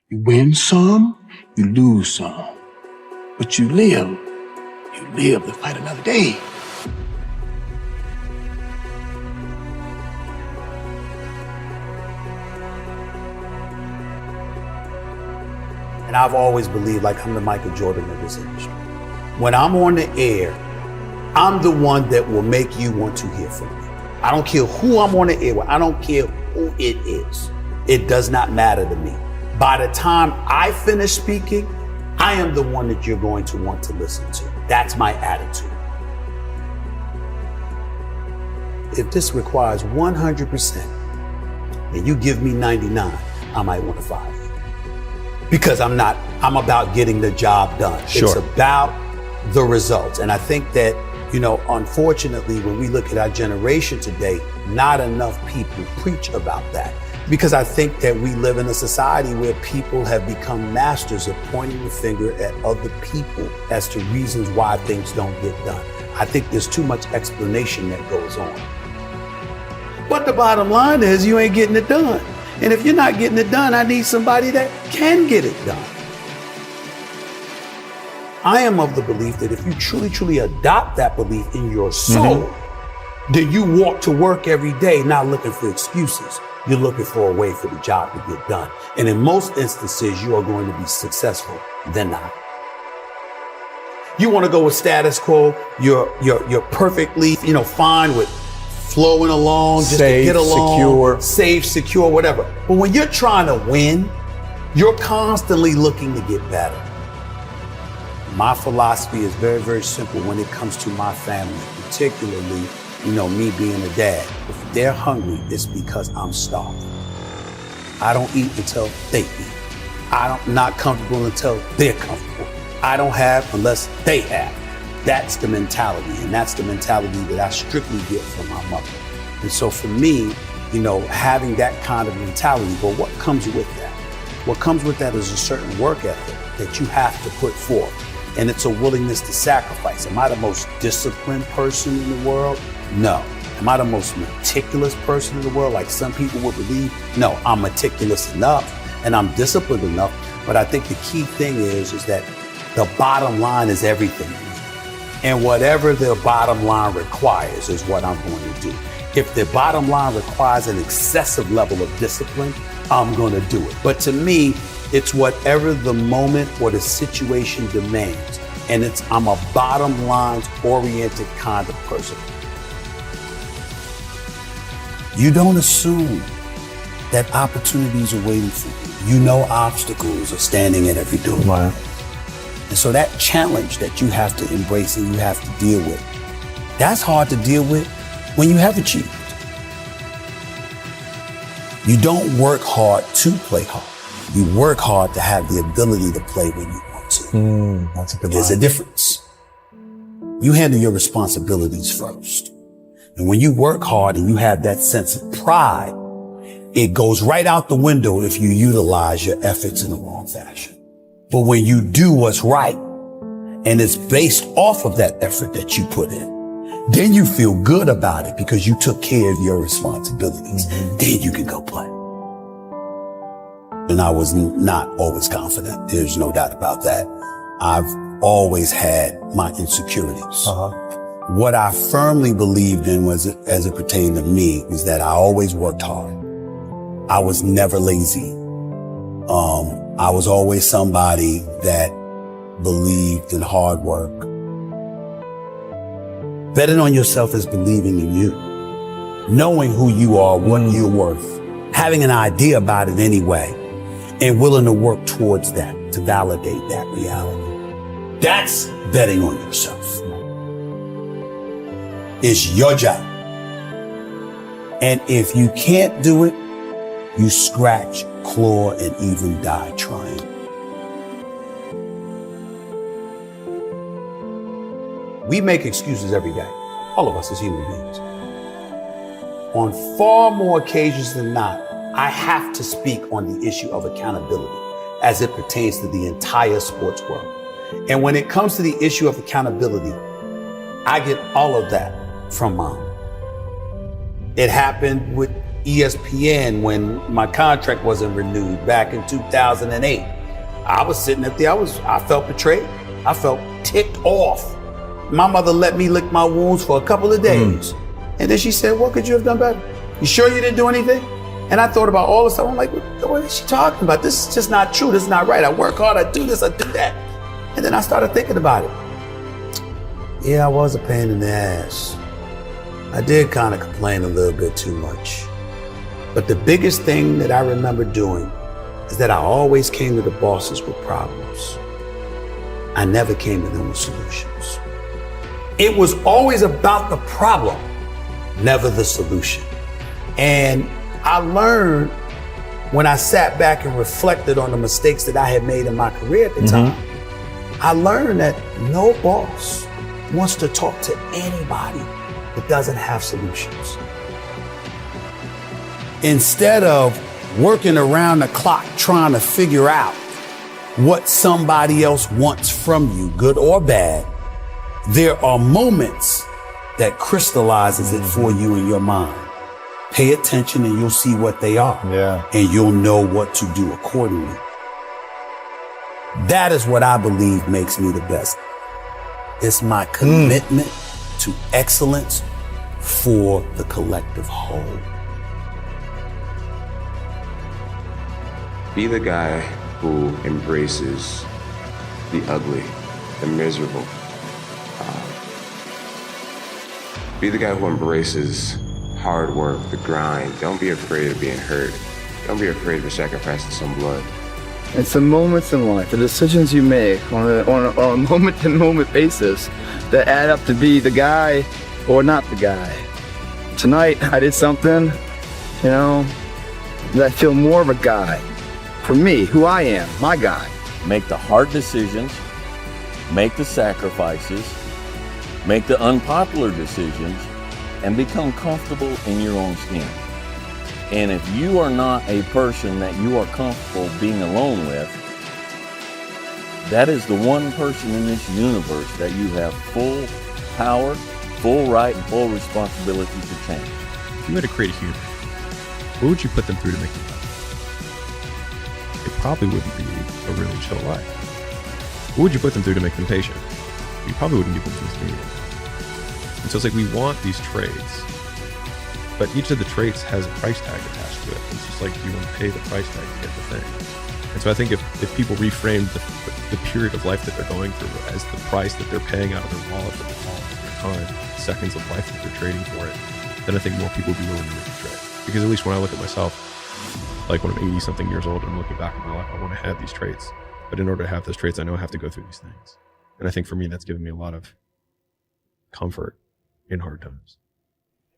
You win some, you lose some. But you live to fight another day. And I've always believed like I'm the Michael Jordan of this industry. When I'm on the air, I'm the one that will make you want to hear from me. I don't care who I'm on the air with. I don't care who it is. It does not matter to me. By the time I finish speaking, I am the one that you're going to want to listen to. That's my attitude. If this requires 100% and you give me 99, I might want to fire you. Because I'm about getting the job done. Sure. It's about the results. And I think that, unfortunately, when we look at our generation today, not enough people preach about that. Because I think that we live in a society where people have become masters of pointing the finger at other people as to reasons why things don't get done. I think there's too much explanation that goes on. But the bottom line is you ain't getting it done. And if you're not getting it done, I need somebody that can get it done. I am of the belief that if you truly, truly adopt that belief in your soul, then you walk to work every day not looking for excuses. You're looking for a way for the job to get done. And in most instances, you are going to be successful than not. You want to go with status quo, you're perfectly, fine with flowing along, just safe, to get along, secure. Safe, secure, whatever. But when you're trying to win, you're constantly looking to get better. My philosophy is very, very simple when it comes to my family, particularly, me being a dad. If they're hungry, it's because I'm starving. I don't eat until they eat. I'm not comfortable until they're comfortable. I don't have unless they have. That's the mentality, and that's the mentality that I strictly get from my mother. And so for me, having that kind of mentality, but what comes with that? What comes with that is a certain work ethic that you have to put forth, and it's a willingness to sacrifice. Am I the most disciplined person in the world? No. Am I the most meticulous person in the world, like some people would believe? No, I'm meticulous enough, and I'm disciplined enough, but I think the key thing is that the bottom line is everything. And whatever the bottom line requires is what I'm going to do. If the bottom line requires an excessive level of discipline, I'm going to do it. But to me, it's whatever the moment or the situation demands. And I'm a bottom line oriented kind of person. You don't assume that opportunities are waiting for you. You know obstacles are standing at every door. Wow. And so that challenge that you have to embrace and you have to deal with, that's hard to deal with when you have achieved. You don't work hard to play hard. You work hard to have the ability to play when you want to. That's a good There's a difference. You handle your responsibilities first. And when you work hard and you have that sense of pride, it goes right out the window if you utilize your efforts in the wrong fashion. But when you do what's right, and it's based off of that effort that you put in, then you feel good about it because you took care of your responsibilities. Then you can go play. And I was not always confident. There's no doubt about that. I've always had my insecurities. What I firmly believed in was, as it pertained to me, was that I always worked hard. I was never lazy. I was always somebody that believed in hard work. Betting on yourself is believing in you. Knowing who you are, what you're worth, having an idea about it anyway, and willing to work towards that, to validate that reality. That's betting on yourself. It's your job. And if you can't do it, you scratch, claw, and even die trying. We make excuses every day, all of us as human beings. On far more occasions than not, I have to speak on the issue of accountability as it pertains to the entire sports world. And when it comes to the issue of accountability, I get all of that from Mom. It happened with ESPN when my contract wasn't renewed back in 2008. I was sitting up there, I felt betrayed. I felt ticked off. My mother let me lick my wounds for a couple of days. And then she said, what could you have done better? You sure you didn't do anything? And I thought about all the stuff. I'm like, what is she talking about? This is just not true. This is not right. I work hard, I do this, I do that. And then I started thinking about it. Yeah, I was a pain in the ass. I did kind of complain a little bit too much. But the biggest thing that I remember doing is that I always came to the bosses with problems. I never came to them with solutions. It was always about the problem, never the solution. And I learned when I sat back and reflected on the mistakes that I had made in my career at the time, I learned that no boss wants to talk to anybody that doesn't have solutions. Instead of working around the clock trying to figure out what somebody else wants from you, good or bad, there are moments that crystallizes it for you in your mind. Pay attention and you'll see what they are. And you'll know what to do accordingly. That is what I believe makes me the best. It's my commitment to excellence for the collective whole. Be the guy who embraces the ugly, the miserable. Be the guy who embraces hard work, the grind. Don't be afraid of being hurt. Don't be afraid of sacrificing some blood. It's the moments in life, the decisions you make on a moment-to-moment basis that add up to be the guy or not the guy. Tonight, I did something, that I feel more of a guy. For me, who I am, my guy. Make the hard decisions, make the sacrifices, make the unpopular decisions, and become comfortable in your own skin. And if you are not a person that you are comfortable being alone with, that is the one person in this universe that you have full power, full right, and full responsibility to change. If you had to create a human, what would you put them through to make them better? It probably wouldn't be a really chill life. What would you put them through to make them patient? You probably wouldn't give them this meeting. And so it's like we want these traits, but each of the traits has a price tag attached to it. It's just like you want to pay the price tag to get the thing. And so I think if people reframe the period of life that they're going through as the price that they're paying out of their wallet, of their wallet, of their time, seconds of life that they're trading for it, then I think more people will be willing to make the trade. Because at least when I look at myself, like when I'm 80-something years old and I'm looking back at my life, I want to have these traits. But in order to have those traits, I know I have to go through these things. And I think for me, that's given me a lot of comfort in hard times.